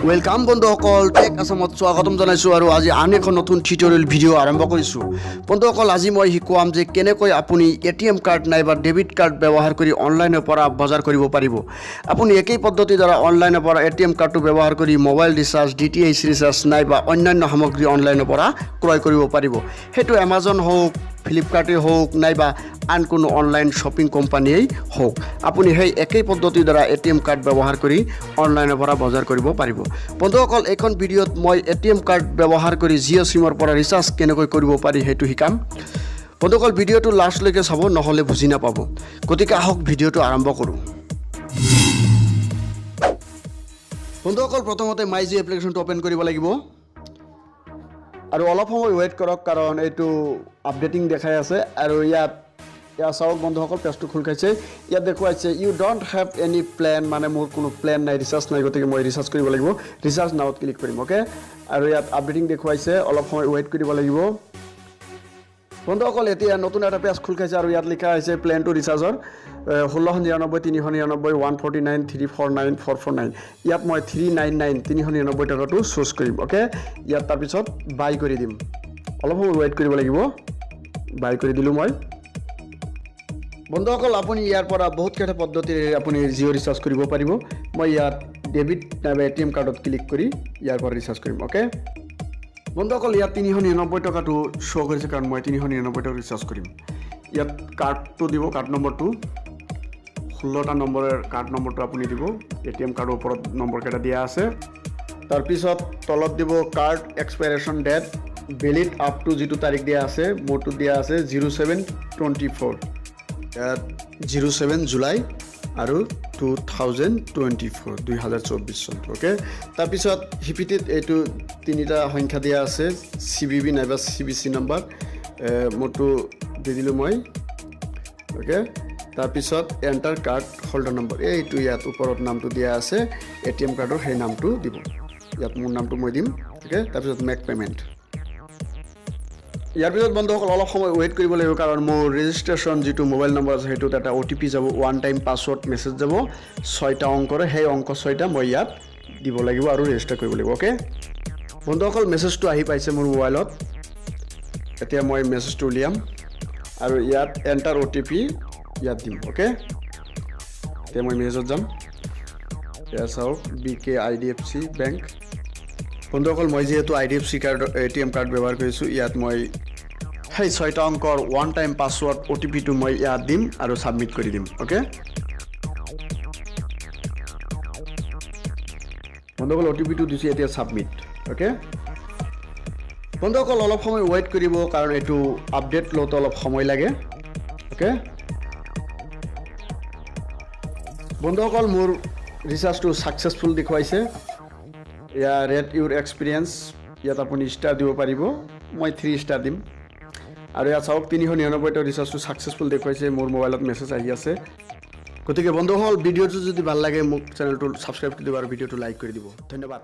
welcome বন্ধুসকল tech আসামত স্বাগতম জনাইছোঁ আৰু আজি আন এখন নতুন টিউটৰিয়েল ভিডিঅ' আৰম্ভ কৰিছোঁ বন্ধুসকল আজি মই শিকাম যে কেনেকৈ আপুনি ATM কাৰ্ড নাইবা ডেবিট কাৰ্ড ব্যৱহাৰ কৰি অনলাইনৰ পৰা বজাৰ কৰিব পাৰিব আপুনি একেই পদ্ধতিৰ দ্বাৰা অনলাইনৰ পৰা ATM কাৰ্ডটো ব্যৱহাৰ কৰি মোবাইল ৰিচাৰ্জ DTH ৰিচাৰ্জ নাইবা অন্যান্য সামগ্ৰী অনলাইনৰ পৰা ক্ৰয় কৰিব পাৰিব হেতু Amazon হোক ফ্লিপকাৰ্টে হোক নাইবা আন কোনো অনলাইন শপিং কোম্পানীয়েই হোক আপুনি সেই একেই পদ্ধতিৰ দ্বাৰা ATM কাৰ্ড ব্যৱহাৰ কৰি অনলাইনৰ পৰা বজাৰ কৰিব পাৰিব বন্ধুসকল এখন ভিডিঅ'ত মই ATM কাৰ্ড ব্যৱহাৰ কৰি জিঅ' সিমৰ পৰা ৰিচাৰ্জ কেনেকৈ কৰিব পাৰি হেতু শিকাম বন্ধুসকল ভিডিঅ'টো লাষ্টলৈকে চাব নহলে বুজি নাপাব গতিকে আহক ভিডিঅ'টো আৰম্ভ কৰোঁ বন্ধুসকল প্ৰথমতে MyJio এপ্লিকেশ্যনটো ওপেন কৰিব লাগিব আৰু অলপ সময় ওয়েট কৰক কাৰণ এইটো আপডেটিং দেখাই আছে আৰু ইয়াত চাওক বন্ধুসকল পেজটো খোল খাইছে ইয়াত দেখুৱাইছে you don't have any plan মানে মোৰ কোনো প্ল্যান নাই ৰিচাৰ্জ নাই গতিকে মই ৰিচাৰ্জ কৰিব লাগিব ৰিচাৰ্জ নাওত ক্লিক কৰিম ওকে আৰু ইয়াত আপডেটিং দেখুৱাইছে অলপ সময় ওয়েট কৰিব লাগিব বন্ধুসকল এতিয়া নতুন এটা পেজ খোল খাইছে আৰু ইয়াত লিখা আছে প্ল্যান টু ৰিচাৰ্জৰ 1699 399 149 349 449 ইয়াত মই 399 399 টকাটো চুজ কৰিম ওকে ইয়াত তাৰ পিছত বাই কৰি দিম অলপ সময় ওয়েট কৰিব লাগিব বাই কৰি দিলো মই বন্ধুসকল আপুনি ইয়াৰ পৰা বহুত কেইটা পদ্ধতিৰে আপুনি জিঅ' ৰিচাৰ্জ কৰিব পাৰিব মই ইয়াত ডেবিট নাইবা ATM কাৰ্ডত ক্লিক কৰি ইয়াৰ পৰা ৰিচাৰ্জ কৰিম ওকে বন্ধুসকল ইয়াত 399 টকাটো শো কৰিছে কাৰণ মই 399 টকা ৰিচাৰ্জ কৰিম ইয়াত কাৰ্ডটো দিব কাৰ্ড নম্বৰটো 16টা নম্বৰৰ কাৰ্ড নম্বৰটো আপুনি দিব ATM কাৰ্ডৰ ওপৰত নম্বৰ কেইটা দিয়া আছে তাৰ পিছত তলত দিব card expiration date valid up to যেটো তাৰিখ দিয়া আছে মোৰটো দিয়া আছে 0724 07 জুলাই আৰু 2024 চন ওকে তাৰ পিছত হিপিটিত এইটো তিনিটা সংখ্যা দিয়া আছে CVV নাইবা CVC নম্বৰ মোৰটো দি দিলো মই ওকে তাৰ পিছত এন্টাৰ কাৰ্ড হোল্ডাৰ নম্বৰ এইটো ইয়াত ওপৰত নামটো দিয়া আছে ATM কাৰ্ডৰ সেই নামটো দিব ইয়াত মোৰ নামটো মই দিম ওকে তাৰ পিছত মেক পেমেন্ট ইয়াৰ পিছত বন্ধুসকল অলপ সময় ওয়েট কৰিব লাগিব কাৰণ মোৰ ৰেজিষ্ট্ৰেচন যেটো মোবাইল নম্বৰ আছে হেতুত এটা OTP যাব ওৱান টাইম পাসওয়াৰ্ড মেসেজ যাব 6টা অংকৰ সেই অংক 6টা মই ইয়াত দিব লাগিব আৰু ৰেজিষ্টাৰ কৰিব লাগিব ওকে বন্ধুসকল মেসেজটো আহি পাইছে মোৰ মোবাইলত এতিয়া মই মেসেজটো উলিয়াম আৰু ইয়াত এন্টাৰ OTP ইয়াত দিম ওকে এতিয়া মই মেসেজত যাম এয়া চাওক BK IDFC বেংক বন্ধুসকল মই যেহেতু IDFC কাৰ্ড ATM কাৰ্ড ব্যৱহাৰ কৰিছো ইয়াত মই সেই 6টা অংকৰ ওৱান টাইম পাসওয়াৰ্ড OTP টো মই ইয়াত দিম আৰু সাবমিট কৰি দিম ওকে বন্ধুসকল OTP টো দিছি এতিয়া সাবমিট ওকে বন্ধুসকল অলপ সময় ওয়েট কৰিব কাৰণ এটো আপডেট লওতে অলপ সময় লাগে ওকে বন্ধুসকল মোৰ ৰিচাৰ্জটো সাকসেসফুল দেখুৱাইছে या रेट योर एक्सपीरियंस ইয়াত আপুনি ষ্টাৰ দিব পাৰিব মই 3 ষ্টাৰ দিম আৰু ইয়াত চাওক 399 টা ৰিচাৰ্জটো সাকসেসফুল দেখুৱাইছে মোৰ মোবাইলত মেসেজ আহি আছে গতিকে বন্ধুসকল ভিডিঅ'টো যদি ভাল লাগে মোক চেনেলটো সাবস্ক্ৰাইব কৰি দিব আৰু ভিডিঅ'টো লাইক কৰি দিব ধন্যবাদ